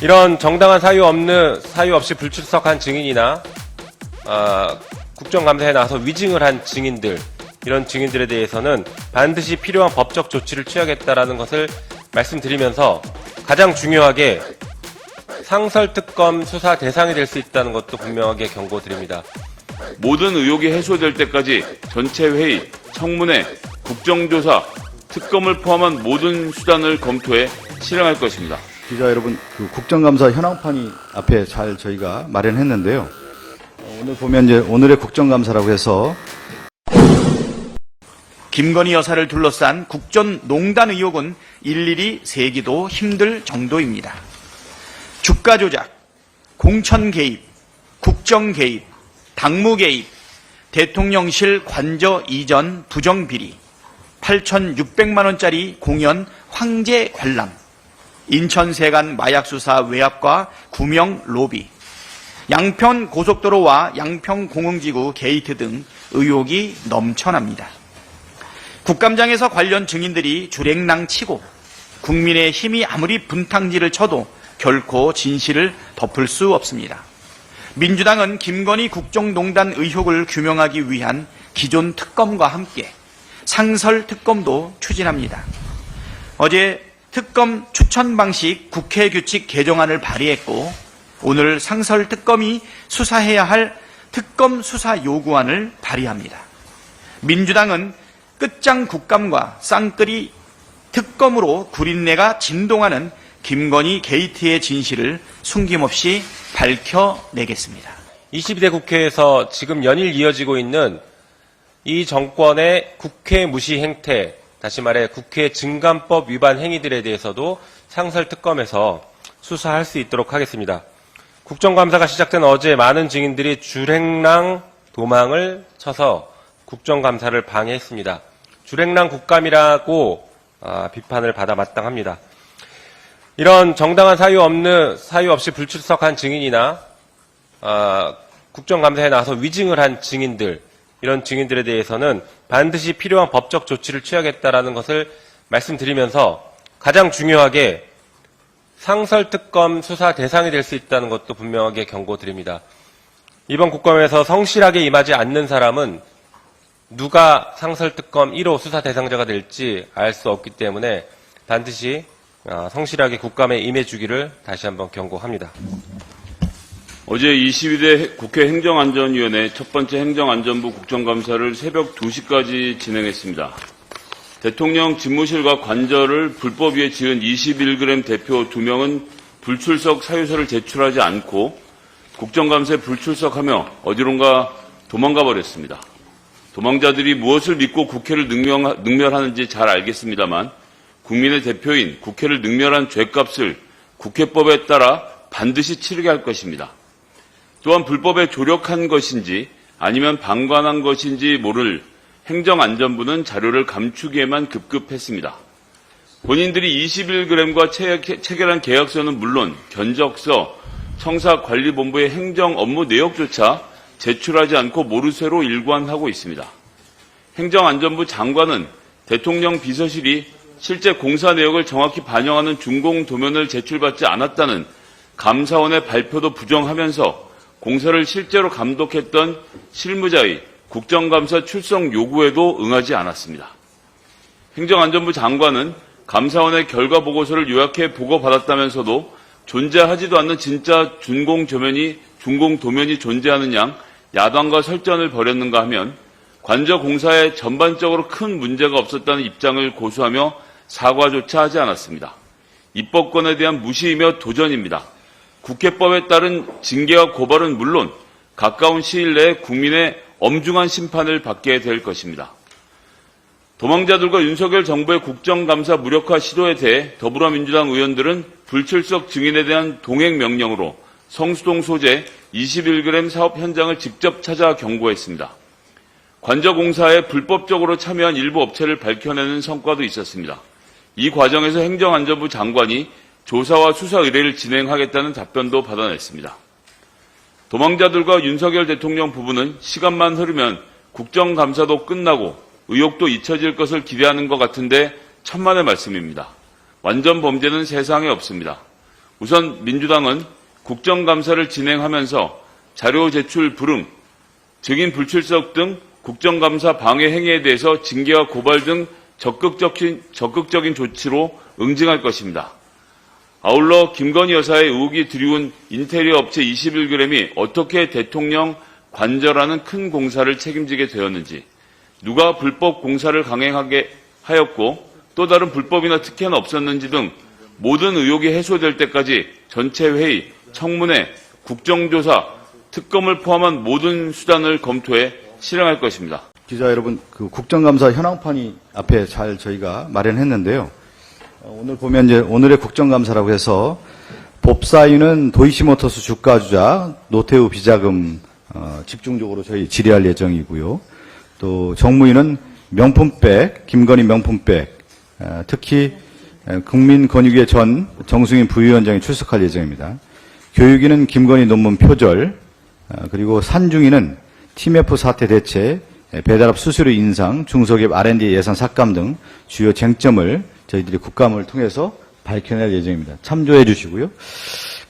이런 정당한 사유 없이 불출석한 증인이나 국정감사에 나와서 위증을 한 증인들, 이런 증인들에 대해서는 반드시 필요한 법적 조치를 취하겠다라는 것을 말씀드리면서, 가장 중요하게 상설특검 수사 대상이 될 수 있다는 것도 분명하게 경고드립니다. 모든 의혹이 해소될 때까지 전체 회의, 청문회, 국정조사, 특검을 포함한 모든 수단을 검토해 실행할 것입니다. 기자 여러분, 국정감사 현황판이 앞에 잘 저희가 마련했는데요. 오늘 보면 이제 오늘의 국정감사라고 해서 김건희 여사를 둘러싼 국정농단 의혹은 일일이 세기도 힘들 정도입니다. 주가 조작, 공천 개입, 국정 개입, 당무 개입, 대통령실 관저 이전 부정 비리, 8,600만 원짜리 공연 황제 관람, 인천 세관 마약 수사 외압과 구명 로비, 양평 고속도로와 양평 공흥지구 게이트 등 의혹이 넘쳐납니다. 국감장에서 관련 증인들이 주랭랑 치고 국민의 힘이 아무리 분탕질을 쳐도 결코 진실을 덮을 수 없습니다. 민주당은 김건희 국정농단 의혹을 규명하기 위한 기존 특검과 함께 상설 특검도 추진합니다. 어제 특검 추천 방식 국회 규칙 개정안을 발의했고, 오늘 상설 특검이 수사해야 할 특검 수사 요구안을 발의합니다. 민주당은 끝장 국감과 쌍끌이 특검으로 구린내가 진동하는 김건희 게이트의 진실을 숨김없이 밝혀내겠습니다. 22대 국회에서 지금 연일 이어지고 있는 이 정권의 국회 무시 행태, 다시 말해 국회 증감법 위반 행위들에 대해서도 상설특검에서 수사할 수 있도록 하겠습니다. 국정감사가 시작된 어제 많은 증인들이 주랭랑 도망을 쳐서 국정감사를 방해했습니다. 주랭랑 국감이라고 비판을 받아 마땅합니다. 이런 정당한 사유 없이 불출석한 증인이나 국정감사에 나와서 위증을 한 증인들, 이런 증인들에 대해서는 반드시 필요한 법적 조치를 취하겠다라는 것을 말씀드리면서, 가장 중요하게 상설특검 수사 대상이 될 수 있다는 것도 분명하게 경고드립니다. 이번 국감에서 성실하게 임하지 않는 사람은 누가 상설특검 1호 수사 대상자가 될지 알 수 없기 때문에 반드시 성실하게 국감에 임해주기를 다시 한번 경고합니다. 어제 22대 국회 행정안전위원회 첫 번째 행정안전부 국정감사를 새벽 2시까지 진행했습니다. 대통령 집무실과 관저를 불법 위에 지은 21g 대표 2명은 불출석 사유서를 제출하지 않고 국정감사에 불출석하며 어디론가 도망가 버렸습니다. 도망자들이 무엇을 믿고 국회를 능멸하는지 잘 알겠습니다만, 국민의 대표인 국회를 능멸한 죗값을 국회법에 따라 반드시 치르게 할 것입니다. 또한 불법에 조력한 것인지 아니면 방관한 것인지 모를 행정안전부는 자료를 감추기에만 급급했습니다. 본인들이 21g과 체결한 계약서는 물론 견적서, 청사관리본부의 행정 업무 내역조차 제출하지 않고 모르쇠로 일관하고 있습니다. 행정안전부 장관은 대통령 비서실이 실제 공사 내역을 정확히 반영하는 준공도면을 제출받지 않았다는 감사원의 발표도 부정하면서 공사를 실제로 감독했던 실무자의 국정감사 출석 요구에도 응하지 않았습니다. 행정안전부 장관은 감사원의 결과 보고서를 요약해 보고받았다면서도 존재하지도 않는 진짜 준공도면이 존재하는 양 야당과 설전을 벌였는가 하면, 관저 공사에 전반적으로 큰 문제가 없었다는 입장을 고수하며 사과조차 하지 않았습니다. 입법권에 대한 무시이며 도전입니다. 국회법에 따른 징계와 고발은 물론 가까운 시일 내에 국민의 엄중한 심판을 받게 될 것입니다. 도망자들과 윤석열 정부의 국정감사 무력화 시도에 대해 더불어민주당 의원들은 불출석 증인에 대한 동행명령으로 성수동 소재 21g 사업 현장을 직접 찾아 경고했습니다. 관저 공사에 불법적으로 참여한 일부 업체를 밝혀내는 성과도 있었습니다. 이 과정에서 행정안전부 장관이 조사와 수사 의뢰를 진행하겠다는 답변도 받아냈습니다. 도망자들과 윤석열 대통령 부부는 시간만 흐르면 국정감사도 끝나고 의혹도 잊혀질 것을 기대하는 것 같은데 천만의 말씀입니다. 완전 범죄는 세상에 없습니다. 우선 민주당은 국정감사를 진행하면서 자료 제출 불응, 증인 불출석 등 국정감사 방해 행위에 대해서 징계와 고발 등 적극적인 조치로 응징할 것입니다. 아울러 김건희 여사의 의혹이 드리운 인테리어 업체 21g이 어떻게 대통령 관저라는 큰 공사를 책임지게 되었는지, 누가 불법 공사를 강행하게 하였고 또 다른 불법이나 특혜는 없었는지 등 모든 의혹이 해소될 때까지 전체 회의, 청문회, 국정조사, 특검을 포함한 모든 수단을 검토해 실행할 것입니다. 기자 여러분, 그 국정감사 현황판이 앞에 잘 저희가 마련했는데요. 오늘 보면 이제 오늘의 국정감사라고 해서 법사위는 도이치모터스 주가 조작, 노태우 비자금 집중적으로 저희 질의할 예정이고요. 또 정무위는 명품백, 김건희 명품백, 특히 국민권익위 전 정승인 부위원장이 출석할 예정입니다. 교육위는 김건희 논문 표절, 그리고 산중위는 TMF 사태 대체, 배달업 수수료 인상, 중소기업 R&D 예산 삭감 등 주요 쟁점을 저희들이 국감을 통해서 밝혀낼 예정입니다. 참조해 주시고요.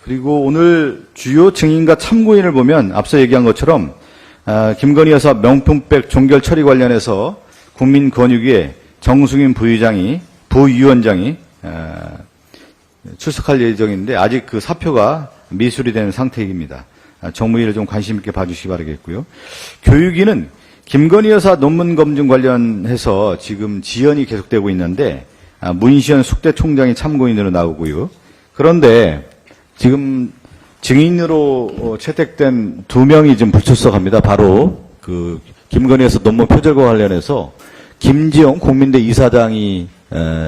그리고 오늘 주요 증인과 참고인을 보면 앞서 얘기한 것처럼 김건희 여사 명품백 종결 처리 관련해서 국민권익위에 정승인 부위원장이 출석할 예정인데 아직 그 사표가 미술이 되는 상태입니다. 정무위를 좀 관심 있게 봐주시기 바라겠고요. 교육위는 김건희 여사 논문 검증 관련해서 지금 지연이 계속되고 있는데 문시현 숙대총장이 참고인으로 나오고요. 그런데 지금 증인으로 채택된 2명이 지금 불출석합니다. 바로 그 김건희 여사 논문 표절과 관련해서 김지영 국민대 이사장이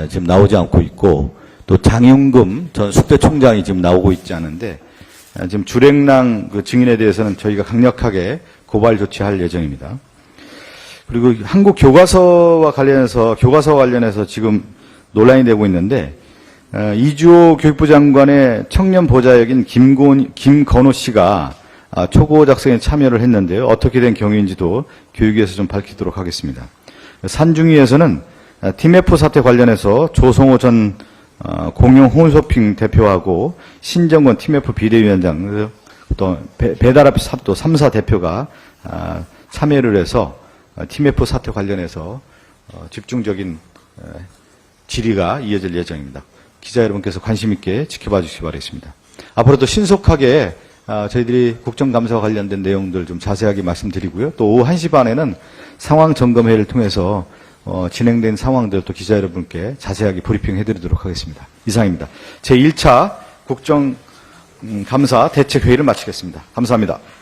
지금 나오지 않고 있고 또 장윤금 전 숙대총장이 지금 나오고 있지 않은데 지금 주랭랑 그 증인에 대해서는 저희가 강력하게 고발 조치할 예정입니다. 그리고 한국 교과서와 관련해서 지금 논란이 되고 있는데 이주호 교육부 장관의 청년 보좌역인 김건호 씨가 초고 작성에 참여를 했는데요. 어떻게 된 경위인지도 교육위에서 좀 밝히도록 하겠습니다. 산중위에서는 TMF 사태 관련해서 조성호 전 공영 홈쇼핑 대표하고 신정건 TMF 비대위원장, 또 배달업 또 3사 대표가 참여를 해서 TMF 사태 관련해서 집중적인 질의가 이어질 예정입니다. 기자 여러분께서 관심 있게 지켜봐 주시기 바라겠습니다. 앞으로도 신속하게 저희들이 국정감사와 관련된 내용들 좀 자세하게 말씀드리고요. 또 오후 1시 반에는 상황 점검회의를 통해서 진행된 상황들 또 기자 여러분께 자세하게 브리핑 해드리도록 하겠습니다. 이상입니다. 제1차 국정감사 대책회의를 마치겠습니다. 감사합니다.